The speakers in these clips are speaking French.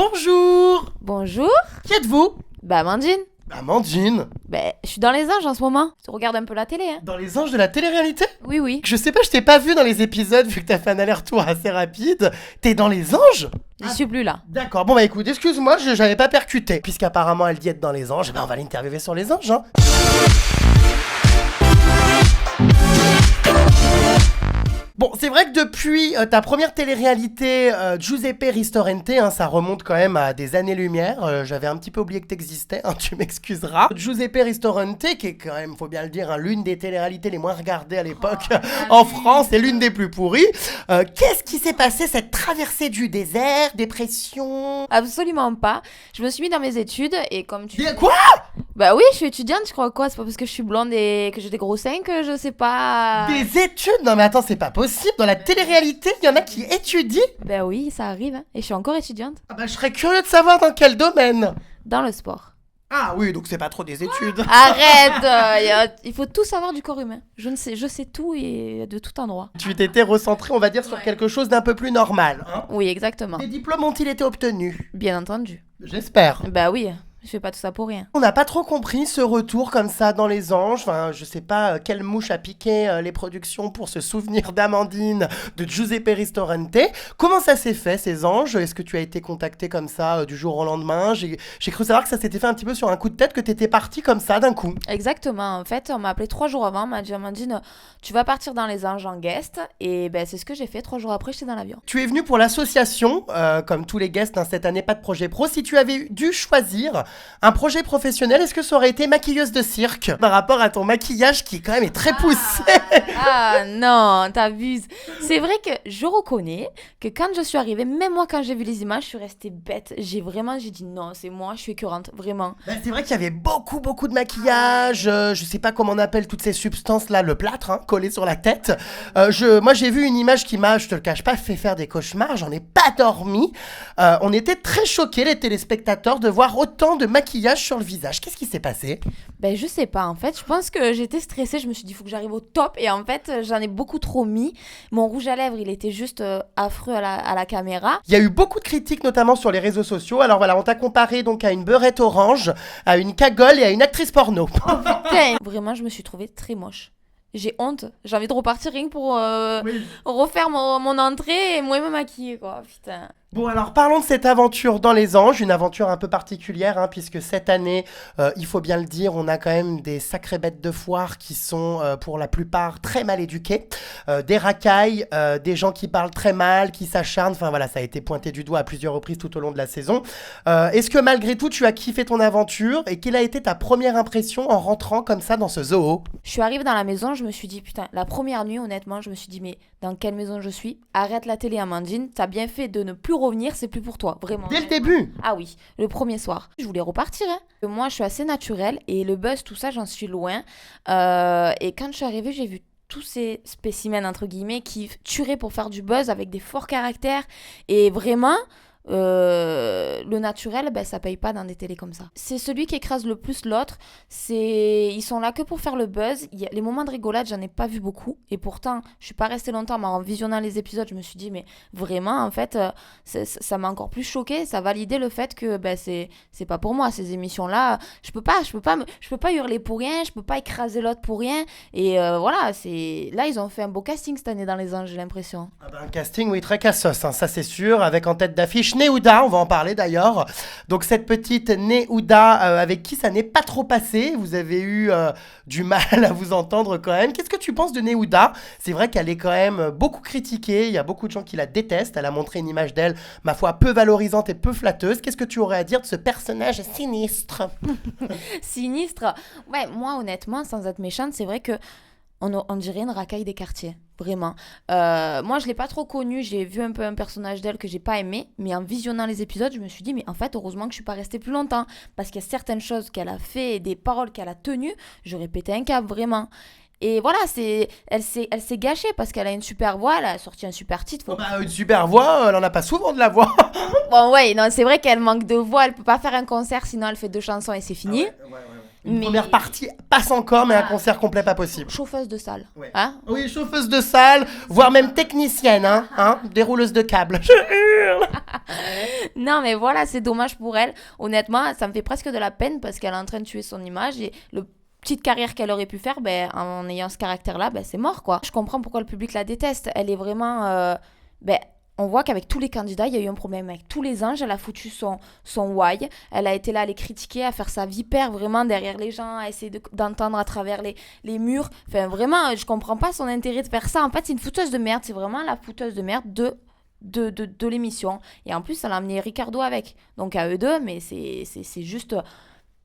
Bonjour. Bonjour. Qui êtes-vous? Amandine. Amandine. Je suis dans les anges en ce moment. Tu regardes un peu la télé, hein? Dans les anges de la télé-réalité? Oui. Je sais pas, je t'ai pas vu dans les épisodes vu que t'as fait un aller-retour assez rapide. T'es dans les anges? J'y suis plus là. D'accord, bon écoute, excuse-moi, j'avais pas percuté. Puisqu'apparemment elle dit être dans les anges, on va l'interviewer sur les anges, hein. Bon, c'est vrai que depuis ta première télé-réalité, Giuseppe Ristorante, ça remonte quand même à des années-lumière. J'avais un petit peu oublié que t'existais, tu m'excuseras. Giuseppe Ristorante, qui est quand même, faut bien le dire, l'une des télé-réalités les moins regardées à l'époque en France et l'une des plus pourries. Qu'est-ce qui s'est passé, cette traversée du désert, dépression? Absolument pas. Je me suis mis dans mes études et comme tu... Quoi? Bah oui, je suis étudiante, je crois quoi? C'est pas parce que je suis blonde et que j'ai des gros seins que je sais pas... Des études? Non mais attends, c'est pas possible. Dans la télé-réalité, il y en a qui étudient? Bah oui, ça arrive, hein. Et je suis encore étudiante. Je serais curieux de savoir dans quel domaine. Dans le sport. Ah oui, donc c'est pas trop des études. Arrête. Il faut tout savoir du corps humain. Je sais tout et de tout endroit. Tu t'étais recentré, on va dire, sur quelque chose d'un peu plus normal, hein. Oui, exactement. Tes diplômes ont-ils été obtenus? Bien entendu. J'espère. Bah oui, je fais pas tout ça pour rien. On n'a pas trop compris ce retour comme ça dans les anges. Enfin, je sais pas quelle mouche a piqué les productions pour se souvenir d'Amandine, de Giuseppe Ristorante. Comment ça s'est fait, ces anges? Est-ce que tu as été contacté comme ça du jour au lendemain? J'ai cru savoir que ça s'était fait un petit peu sur un coup de tête, que t'étais partie comme ça d'un coup. Exactement. En fait, on m'a appelé 3 jours avant. On m'a dit, Amandine, tu vas partir dans les anges en guest. Et c'est ce que j'ai fait. 3 jours après, j'étais dans l'avion. Tu es venue pour l'association, comme tous les guests, cette année, pas de projet pro. Si tu avais dû choisir un projet professionnel, est-ce que ça aurait été maquilleuse de cirque par rapport à ton maquillage qui quand même est très poussé? Ah non, t'abuses. C'est vrai que je reconnais que quand je suis arrivée, même moi quand j'ai vu les images, je suis restée bête. J'ai dit non, c'est moi, je suis écœurante, vraiment. C'est vrai qu'il y avait beaucoup de maquillage, je sais pas comment on appelle toutes ces substances là, le plâtre, collé sur la tête. Moi j'ai vu une image qui m'a, je te le cache pas, fait faire des cauchemars, j'en ai pas dormi. On était très choqués les téléspectateurs de voir autant de maquillage sur le visage. Qu'est-ce qui s'est passé? Je sais pas, en fait, je pense que j'étais stressée, je me suis dit, il faut que j'arrive au top, et en fait, j'en ai beaucoup trop mis. Mon rouge à lèvres, il était juste affreux à la caméra. Il y a eu beaucoup de critiques, notamment sur les réseaux sociaux. Alors voilà, on t'a comparé donc à une beurette orange, à une cagole et à une actrice porno. Putain, vraiment, je me suis trouvée très moche. J'ai honte, j'ai envie de repartir rien que pour refaire mon entrée et moi me maquiller, quoi, putain. Bon alors parlons de cette aventure dans les anges, une aventure un peu particulière puisque cette année, il faut bien le dire, on a quand même des sacrées bêtes de foire qui sont pour la plupart très mal éduquées, des racailles, des gens qui parlent très mal, qui s'acharnent, enfin voilà, ça a été pointé du doigt à plusieurs reprises tout au long de la saison. Est-ce que malgré tout tu as kiffé ton aventure et quelle a été ta première impression en rentrant comme ça dans ce zoo? Je suis arrivée dans la maison, je me suis dit putain, la première nuit honnêtement, je me suis dit mais dans quelle maison je suis? Arrête la télé Amandine, t'as bien fait de ne plus revenir, c'est plus pour toi, vraiment. Dès le début? Ah oui, le premier soir. Je voulais repartir, hein. Moi, je suis assez naturelle et le buzz, tout ça, j'en suis loin. Et quand je suis arrivée, j'ai vu tous ces spécimens, entre guillemets, qui tueraient pour faire du buzz avec des forts caractères. Et vraiment... le naturel, ça paye pas dans des télés comme ça. C'est celui qui écrase le plus l'autre. Ils sont là que pour faire le buzz. Les moments de rigolade, j'en ai pas vu beaucoup. Et pourtant, je suis pas restée longtemps, mais en visionnant les épisodes, je me suis dit, mais vraiment, en fait, ça m'a encore plus choquée. Ça validait le fait que c'est pas pour moi, ces émissions-là. Je peux pas hurler pour rien, je peux pas écraser l'autre pour rien. Et voilà, là, ils ont fait un beau casting cette année dans les anges, j'ai l'impression. Un casting, oui, très cassos, ça c'est sûr, avec en tête d'affiche Néouda, on va en parler d'ailleurs. Donc cette petite Néouda avec qui ça n'est pas trop passé, vous avez eu du mal à vous entendre quand même. Qu'est-ce que tu penses de Néouda? C'est vrai qu'elle est quand même beaucoup critiquée, il y a beaucoup de gens qui la détestent, elle a montré une image d'elle, ma foi, peu valorisante et peu flatteuse. Qu'est-ce que tu aurais à dire de ce personnage sinistre? Sinistre? Ouais, moi honnêtement, sans être méchante, c'est vrai que on dirait une racaille des quartiers, vraiment. Moi, je l'ai pas trop connue, j'ai vu un peu un personnage d'elle que j'ai pas aimé, mais en visionnant les épisodes, je me suis dit, mais en fait, heureusement que je suis pas restée plus longtemps, parce qu'il y a certaines choses qu'elle a fait et des paroles qu'elle a tenues, j'aurais pété un câble, vraiment. Et voilà, elle s'est gâchée parce qu'elle a une super voix, elle a sorti un super titre. Une super voix, elle en a pas souvent de la voix. Bon, ouais, non, c'est vrai qu'elle manque de voix, elle peut pas faire un concert, sinon elle fait 2 chansons et c'est fini. Ah ouais. Une Mais- première partie passe encore, mais un Ah. concert complet pas possible. Chauffeuse de salle. Ouais. Hein. Oui, chauffeuse de salle, voire même technicienne, dérouleuse de câbles. Je hurle. Non, mais voilà, c'est dommage pour elle. Honnêtement, ça me fait presque de la peine parce qu'elle est en train de tuer son image et le petite carrière qu'elle aurait pu faire, ben, en ayant ce caractère-là, ben, c'est mort, quoi. Je comprends pourquoi le public la déteste. Elle est vraiment... ben, on voit qu'avec tous les candidats, il y a eu un problème. Avec tous les anges, elle a foutu son why. Elle a été là à les critiquer, à faire sa vipère vraiment derrière les gens, à essayer d'entendre à travers les murs. Enfin, vraiment, je comprends pas son intérêt de faire ça. En fait, c'est une fouteuse de merde. C'est vraiment la fouteuse de merde de l'émission. Et en plus, elle a amené Ricardo avec. Donc à eux deux, mais c'est juste...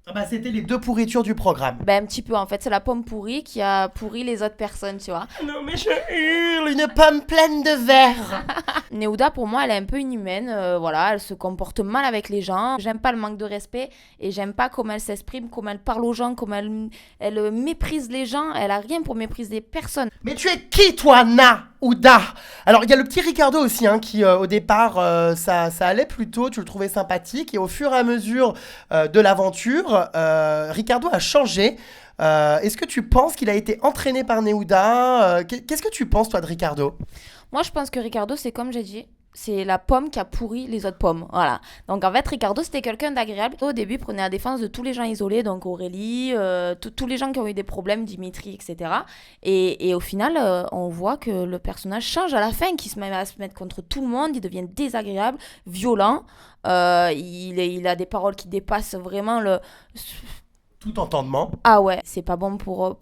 Ah bah, c'était les deux pourritures du programme. Ben, un petit peu, en fait. C'est la pomme pourrie qui a pourri les autres personnes, tu vois. Non mais je hurle, une pomme pleine de verre. Neuda, pour moi, elle est un peu inhumaine. Voilà, elle se comporte mal avec les gens. J'aime pas le manque de respect et j'aime pas comment elle s'exprime, comment elle parle aux gens, comment elle méprise les gens. Elle a rien pour mépriser personne. Mais tu es qui toi, Na ou Da? Alors il y a le petit Ricardo aussi, qui au départ, ça allait plutôt, tu le trouvais sympathique, et au fur et à mesure de l'aventure, Ricardo a changé. Est-ce que tu penses qu'il a été entraîné par Neuda? Qu'est-ce que tu penses toi de Ricardo? Moi, je pense que Ricardo, c'est comme j'ai dit, c'est la pomme qui a pourri les autres pommes. Voilà. Donc, en fait, Ricardo, c'était quelqu'un d'agréable. Au début, il prenait la défense de tous les gens isolés, donc Aurélie, tous les gens qui ont eu des problèmes, Dimitri, etc. Et au final, on voit que le personnage change à la fin, qu'il se met à se mettre contre tout le monde, il devient désagréable, violent. Il a des paroles qui dépassent vraiment le... Tout entendement. Ah ouais, c'est pas bon pour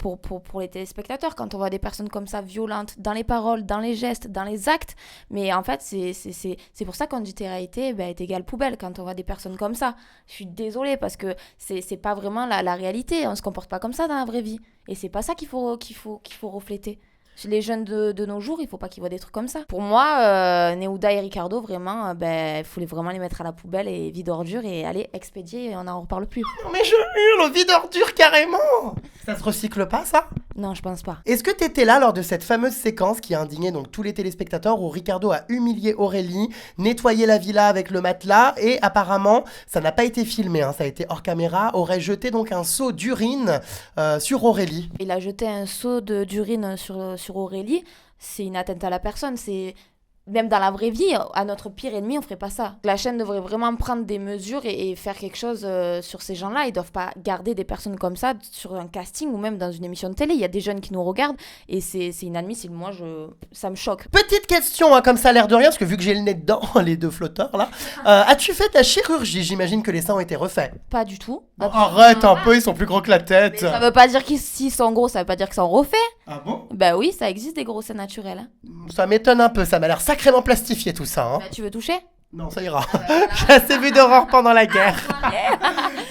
les téléspectateurs quand on voit des personnes comme ça violentes dans les paroles, dans les gestes, dans les actes. Mais en fait, c'est pour ça qu'on dit télé-réalité est égale poubelle quand on voit des personnes comme ça. Je suis désolée parce que c'est pas vraiment la réalité. On se comporte pas comme ça dans la vraie vie. Et c'est pas ça qu'il faut refléter. Les jeunes de nos jours, il faut pas qu'ils voient des trucs comme ça. Pour moi, Neuda et Ricardo, vraiment, il faut vraiment les mettre à la poubelle et vide ordure et aller expédier et on n'en reparle plus. Non mais je hurle, vide ordure carrément. Ça se recycle pas ça? Non, je pense pas. Est-ce que t'étais là lors de cette fameuse séquence qui a indigné donc tous les téléspectateurs où Ricardo a humilié Aurélie, nettoyé la villa avec le matelas et apparemment ça n'a pas été filmé, ça a été hors caméra, aurait jeté donc un seau d'urine sur Aurélie. Il a jeté un seau d'urine sur Aurélie, c'est une atteinte à la personne, c'est... Même dans la vraie vie, à notre pire ennemi, on ferait pas ça. La chaîne devrait vraiment prendre des mesures et faire quelque chose sur ces gens-là. Ils doivent pas garder des personnes comme ça sur un casting ou même dans une émission de télé. Il y a des jeunes qui nous regardent et c'est inadmissible. Moi, ça me choque. Petite question, comme ça a l'air de rien, parce que vu que j'ai le nez dedans, les deux flotteurs là, as-tu fait ta chirurgie? J'imagine que les seins ont été refaits. Pas du tout. Bon, arrête un peu, ils sont plus gros que la tête. Mais ça veut pas dire qu'ils s'ils sont gros, ça veut pas dire qu'ils sont refaits. Ah bon? Bah oui, ça existe des gros seins naturels. Hein. Ça m'étonne un peu, ça m'a l'air sacrément plastifié tout ça. Bah, tu veux toucher? Non, ça ira. J'ai assez vu d'horreur pendant la guerre.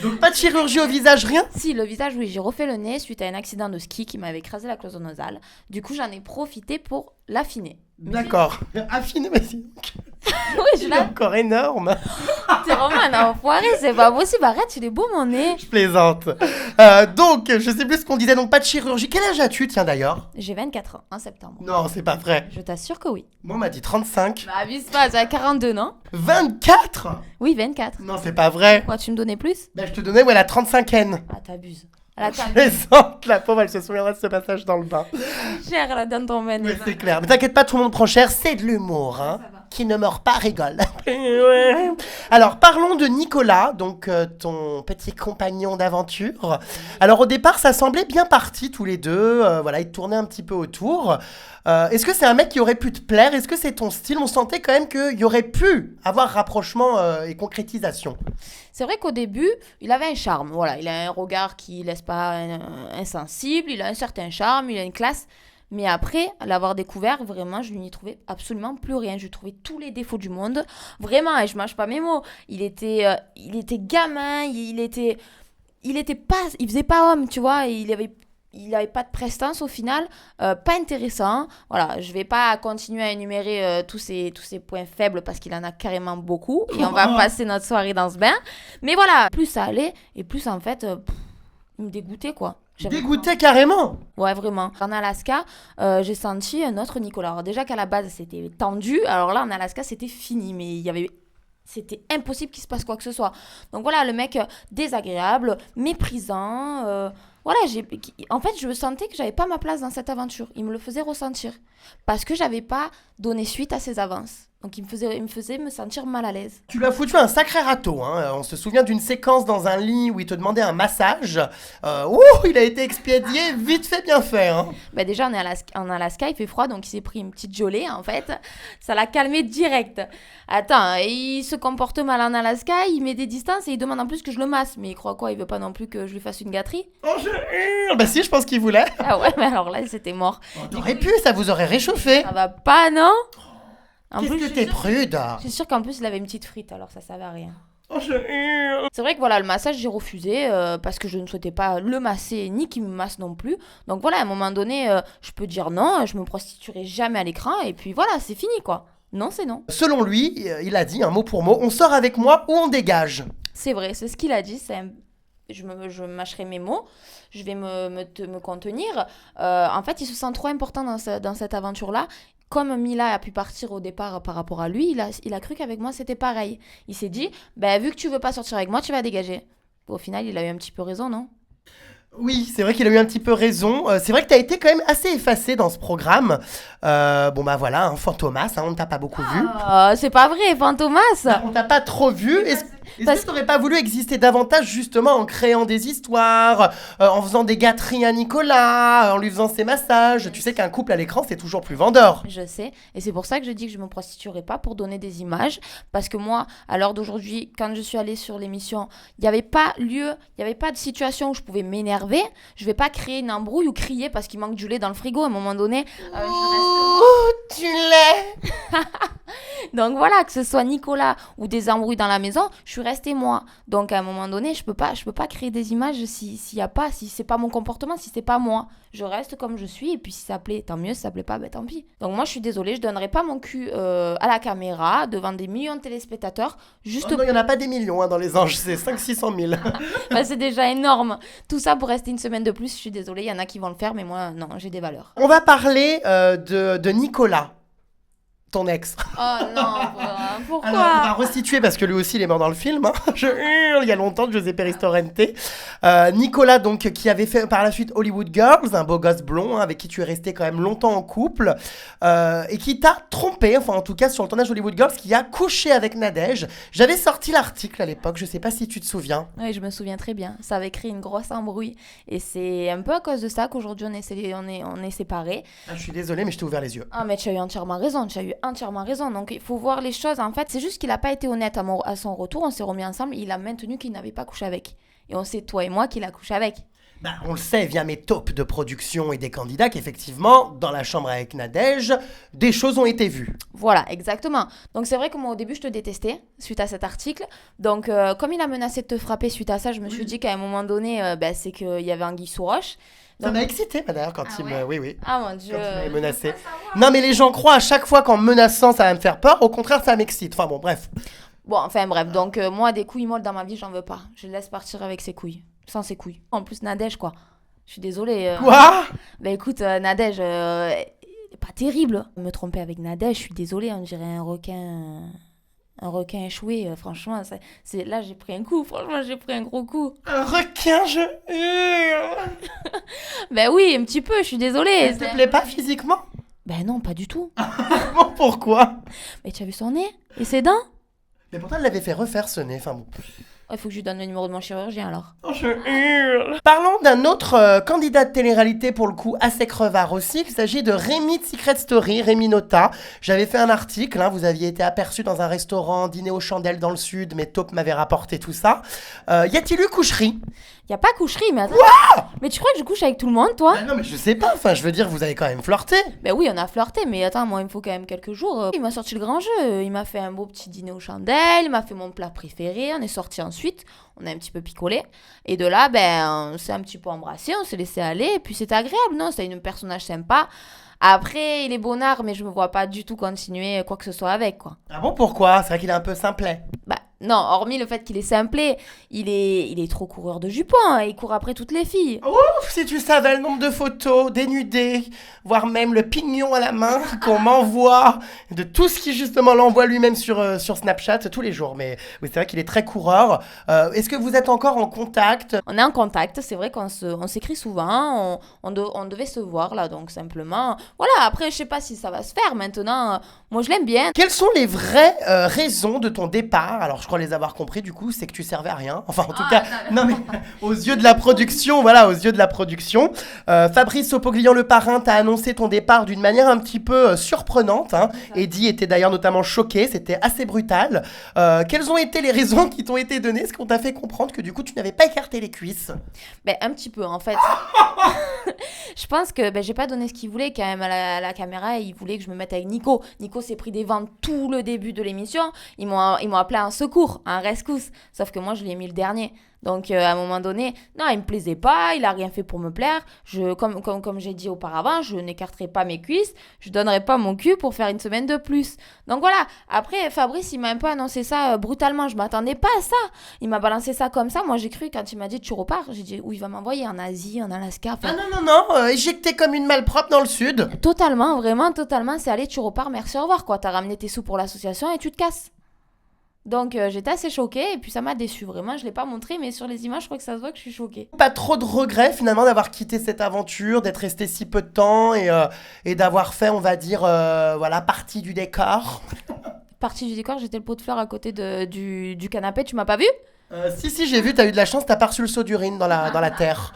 Donc pas de chirurgie au visage, rien? Si, le visage, oui, j'ai refait le nez suite à un accident de ski qui m'avait écrasé la cloison nasale. Du coup, j'en ai profité pour l'affiner. D'accord. Affiner, mais c'est Oui, je l'ai. encore énorme. T'es vraiment un enfoiré, c'est pas possible. Arrête, il est beau mon nez. Je plaisante. Donc, je sais plus ce qu'on disait, donc pas de chirurgie. Quel âge as-tu, tiens d'ailleurs? J'ai 24 ans, en septembre. Non, c'est pas vrai. Je t'assure que oui. Moi, on m'a dit 35. Bah, abuse pas, t'as 42, non? 24? Oui, 24. Non, c'est pas vrai. Quoi, tu me donnais plus? Ben, je te donnais, la 35e. Ah, t'abuses. Elle a Je ta plaisante, la pauvre, elle se souviendra de ce passage dans le bain. chère, là, dans ton Oui, nez. c'est clair. Mais t'inquiète pas, tout le monde prend cher, c'est de l'humour, Ça va. Qui ne meurt pas rigole. Ouais. Alors, parlons de Nicolas, donc ton petit compagnon d'aventure. Alors, au départ, ça semblait bien parti tous les deux. Voilà, ils tournaient un petit peu autour. Est-ce que c'est un mec qui aurait pu te plaire? Est-ce que c'est ton style? On sentait quand même qu'il y aurait pu avoir rapprochement et concrétisation. C'est vrai qu'au début, il avait un charme. Voilà, il a un regard qui laisse pas insensible, il a un certain charme, il a une classe. Mais après, l'avoir découvert, vraiment, je lui n'y trouvais absolument plus rien. Je lui trouvais tous les défauts du monde. Vraiment, et je mâche pas mes mots. Il était gamin, il faisait pas homme, tu vois. Il avait pas de prestance au final, pas intéressant. Voilà, je vais pas continuer à énumérer tous ces points faibles parce qu'il en a carrément beaucoup. Et on va passer notre soirée dans ce bain. Mais voilà, plus ça allait, et plus en fait, il me dégoûtait quoi. Dégoûté carrément. Ouais, vraiment. En Alaska, j'ai senti un autre Nicolas. Alors déjà qu'à la base, c'était tendu. Alors là, en Alaska, c'était fini. Mais il y avait C'était impossible qu'il se passe quoi que ce soit. Donc voilà, le mec désagréable, méprisant. Voilà, en fait, je sentais que j'avais pas ma place dans cette aventure. Il me le faisait ressentir. Parce que j'avais pas donné suite à ses avances. Donc il me faisait me sentir mal à l'aise. Tu lui as foutu un sacré râteau, hein. On se souvient d'une séquence dans un lit où il te demandait un massage. Il a été expédié, vite fait, bien fait, hein. Bah déjà, on est en Alaska, il fait froid, donc il s'est pris une petite gelée, en fait. Ça l'a calmé direct. Attends, il se comporte mal en Alaska, il met des distances et il demande en plus que je le masse. Mais il croit quoi? Il veut pas non plus que je lui fasse une gâterie? Oh, je hurle. Bah si, je pense qu'il voulait. Ah ouais, mais alors là, c'était mort. T'aurais pu, ça vous aurait réchauffé. Ça va pas, non? En Qu'est-ce plus, que je suis t'es sûre- prude. je suis sûre qu'en plus, il avait une petite frite, alors ça servait à rien. Oh, je hurle. C'est vrai que voilà, le massage, j'ai refusé parce que je ne souhaitais pas le masser ni qu'il me masse non plus. Donc voilà, à un moment donné, je peux dire non, je me prostituerai jamais à l'écran et puis voilà, c'est fini quoi. Non, c'est non. Selon lui, il a dit, un mot pour mot, on sort avec moi ou on dégage. C'est vrai, c'est ce qu'il a dit. Je mâcherai mes mots, je vais me contenir. En fait, il se sent trop important dans cette aventure-là. Comme Mila a pu partir au départ par rapport à lui, il a cru qu'avec moi c'était pareil. Il s'est dit, bah, vu que tu veux pas sortir avec moi, tu vas dégager. Au final, il a eu un petit peu raison, non? Oui, c'est vrai qu'il a eu un petit peu raison. C'est vrai que t'as été quand même assez effacé dans ce programme. Bon bah voilà, hein, Fantomas, hein, on ne t'a pas beaucoup vu. C'est pas vrai, Fantomas. On t'a pas trop vu. Est-ce que t'aurais pas voulu exister davantage justement en créant des histoires, en faisant des gâteries à Nicolas, en lui faisant ses massages? Tu sais qu'un couple à l'écran, c'est toujours plus vendeur. Je sais, et c'est pour ça que je dis que je me prostituerai pas pour donner des images, parce que moi, à l'heure d'aujourd'hui, quand je suis allée sur l'émission, il n'y avait pas lieu, il n'y avait pas de situation où je pouvais m'énerver. Je vais pas créer une embrouille ou crier parce qu'il manque du lait dans le frigo à un moment donné. Ouh, tu l'es. Donc voilà, que ce soit Nicolas ou des embrouilles dans la maison, je suis restée moi. Donc à un moment donné, je peux pas créer des images si c'est pas mon comportement, si c'est pas moi. Je reste comme je suis et puis si ça plaît, tant mieux, si ça plaît pas, ben tant pis. Donc moi je suis désolée, je donnerai pas mon cul à la caméra devant des millions de téléspectateurs juste Oh non, il y en a pas des millions hein, dans les anges, c'est 500-600 000. bah, c'est déjà énorme. Tout ça pour rester une semaine de plus, je suis désolée, il y en a qui vont le faire mais moi non, j'ai des valeurs. On va parler de Nicolas, ton ex. Oh non, pourquoi? Alors, on va restituer parce que lui aussi il est mort dans le film. Hein. Je hurle, il y a longtemps, Giuseppe Ristorante. Nicolas, donc, qui avait fait par la suite Hollywood Girls, un beau gosse blond, hein, avec qui tu es resté quand même longtemps en couple, et qui t'a trompé, enfin en tout cas sur le tournage Hollywood Girls, qui a couché avec Nadège. J'avais sorti l'article à l'époque, je sais pas si tu te souviens. Oui, je me souviens très bien. Ça avait créé une grosse embrouille. Et c'est un peu à cause de ça qu'aujourd'hui on est séparés. Ah, je suis désolée, mais je t'ai ouvert les yeux. Ah, mais tu as eu entièrement raison. Tu as eu entièrement raison. Donc il faut voir les choses. En fait, c'est juste qu'il n'a pas été honnête à son retour. On s'est remis ensemble. Il a maintenu qu'il n'avait pas couché avec. Et on sait, toi et moi, qu'il a couché avec. Bah, on le sait via mes tops de production et des candidats qu'effectivement, dans la chambre avec Nadège, des choses ont été vues. Voilà, exactement. Donc c'est vrai que moi au début je te détestais suite à cet article. Donc comme il a menacé de te frapper suite à ça, je me suis dit qu'à un moment donné, c'est qu'il y avait anguille sous roche. Ça Donc... m'a excité d'ailleurs quand il me... Oui. Ah mon dieu. Quand il m'avait menacé. Non mais les gens croient à chaque fois qu'en me menaçant ça va me faire peur, au contraire ça m'excite. Enfin bon, bref. Bon, enfin bref, donc moi des couilles molles dans ma vie, j'en veux pas. Je laisse partir avec ses couilles, sans ses couilles. En plus Nadège quoi. Je suis désolée. Quoi? Bah écoute, Nadège, elle est pas terrible. Me tromper avec Nadège, je suis désolée, on dirait un requin. Un requin échoué, franchement, là j'ai pris un coup, franchement j'ai pris un gros coup. Un requin, je hurle. Ben oui, un petit peu, je suis désolée. Elle te plaît pas physiquement? Ben non, pas du tout. Bon, pourquoi? Mais tu as vu son nez? Et ses dents? Mais pourtant elle l'avait fait refaire ce nez, enfin bon. Il faut que je lui donne le numéro de mon chirurgien alors. Oh, je hurle. Parlons d'un autre candidat de télé-réalité pour le coup assez crevard aussi. Il s'agit de Rémi de Secret Story, Rémi Nota. J'avais fait un article, hein, vous aviez été aperçu dans un restaurant, dîner aux chandelles dans le sud, mais Taupe m'avait rapporté tout ça. Y a-t-il eu coucherie? Y a pas coucherie, mais attends. Quoi? Mais tu crois que je couche avec tout le monde, toi? Non mais je sais pas, enfin je veux dire, vous avez quand même flirté. Ben oui, on a flirté, mais attends, moi il me faut quand même quelques jours. Il m'a sorti le grand jeu, il m'a fait un beau petit dîner aux chandelles, il m'a fait mon plat préféré, on est sortis ensuite, on a un petit peu picolé. Et de là, on s'est un petit peu embrassé, on s'est laissé aller, et puis c'était agréable, non? C'était un personnage sympa. Après, il est bonnard, mais je me vois pas du tout continuer quoi que ce soit avec, quoi. Ah bon, pourquoi? C'est vrai qu'il est un peu simplet. Bah, Non, hormis le fait qu'il est simplé, il est trop coureur de jupons, hein, il court après toutes les filles. Ouf, si tu savais le nombre de photos dénudées, voire même le pignon à la main qu'on m'envoie, de tout ce qui justement l'envoie lui-même sur Snapchat tous les jours. Mais oui, c'est vrai qu'il est très coureur. Est-ce que vous êtes encore en contact? On est en contact, c'est vrai on s'écrit souvent, on devait se voir là, donc simplement. Voilà, après, je sais pas si ça va se faire maintenant. Moi, je l'aime bien. Quelles sont les vraies raisons de ton départ? Alors, je crois les avoir compris, du coup, c'est que tu servais à rien. Enfin, en tout cas, non mais aux yeux de la production, voilà, aux yeux de la production. Fabrice Opoglian, le parrain, t'a annoncé ton départ d'une manière un petit peu surprenante. Hein. Eddie était d'ailleurs notamment choqué, c'était assez brutal. Quelles ont été les raisons qui t'ont été données? Est-ce qu'on t'a fait comprendre que du coup, tu n'avais pas écarté les cuisses? Ben, un petit peu, en fait. Je pense que j'ai pas donné ce qu'il voulait quand même à la caméra. Il voulait que je me mette avec Nico. Nico s'est pris des ventes tout le début de l'émission. Ils m'ont appelé un secours, un rescousse. Sauf que moi, je lui ai mis le dernier. Donc, à un moment donné, non, il me plaisait pas, il a rien fait pour me plaire. Comme j'ai dit auparavant, je n'écarterai pas mes cuisses, je donnerai pas mon cul pour faire une semaine de plus. Donc voilà. Après, Fabrice, il m'a un peu annoncé ça brutalement. Je m'attendais pas à ça. Il m'a balancé ça comme ça. Moi, j'ai cru quand il m'a dit tu repars. J'ai dit où il va m'envoyer? En Asie, en Alaska. Ah non, éjecté comme une malpropre dans le sud. Totalement, vraiment, totalement. C'est allez, tu repars, merci, au revoir, quoi. T'as ramené tes sous pour l'association et tu te casses. Donc j'étais assez choquée et puis ça m'a déçue. Vraiment, je l'ai pas montré, mais sur les images, je crois que ça se voit que je suis choquée. Pas trop de regrets finalement d'avoir quitté cette aventure, d'être resté si peu de temps et d'avoir fait, on va dire, voilà, partie du décor. Partie du décor, j'étais le pot de fleurs à côté du canapé, tu m'as pas vu? Si, j'ai vu, t'as eu de la chance, t'as pas reçu le saut d'urine dans la terre.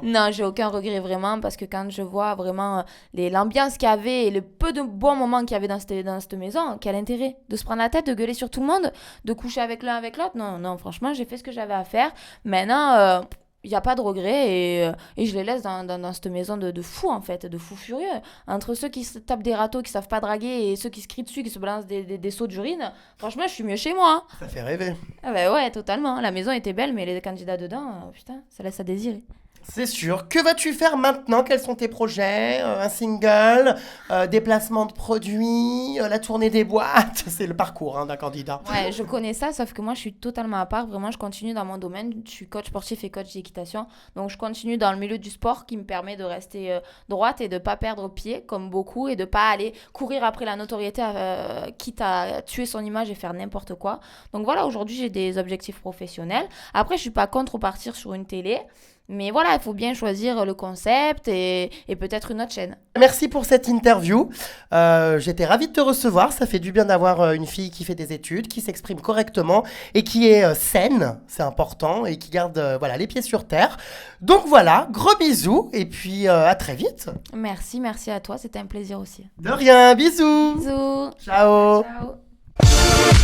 Non, j'ai aucun regret vraiment parce que quand je vois vraiment l'ambiance qu'il y avait et le peu de bons moments qu'il y avait dans cette maison, quel intérêt de se prendre la tête, de gueuler sur tout le monde, de coucher avec l'un avec l'autre? Non, non, franchement, j'ai fait ce que j'avais à faire. Maintenant, il n'y a pas de regret et je les laisse dans cette maison de fous en fait, de fous furieux. Entre ceux qui se tapent des râteaux, qui savent pas draguer et ceux qui se crient dessus, qui se balancent des seaux d'urine, franchement, je suis mieux chez moi. Ça fait rêver. Ah bah ouais, totalement. La maison était belle, mais les candidats dedans, putain, ça laisse à désirer. C'est sûr. Que vas-tu faire maintenant? Quels sont tes projets? Un single? Des placements de produits? La tournée des boîtes? C'est le parcours d'un candidat. Ouais, je connais ça, sauf que moi, je suis totalement à part. Vraiment, je continue dans mon domaine. Je suis coach sportif et coach d'équitation. Donc, je continue dans le milieu du sport qui me permet de rester droite et de pas perdre pied, comme beaucoup, et de pas aller courir après la notoriété, quitte à tuer son image et faire n'importe quoi. Donc, voilà, aujourd'hui, j'ai des objectifs professionnels. Après, je suis pas contre partir sur une télé. Mais voilà, il faut bien choisir le concept et peut-être une autre chaîne. Merci pour cette interview. J'étais ravie de te recevoir. Ça fait du bien d'avoir une fille qui fait des études, qui s'exprime correctement et qui est saine, c'est important, et qui garde voilà, les pieds sur terre. Donc voilà, gros bisous et puis à très vite. Merci à toi, c'était un plaisir aussi. De rien, bisous. Bisous. Ciao. Ciao.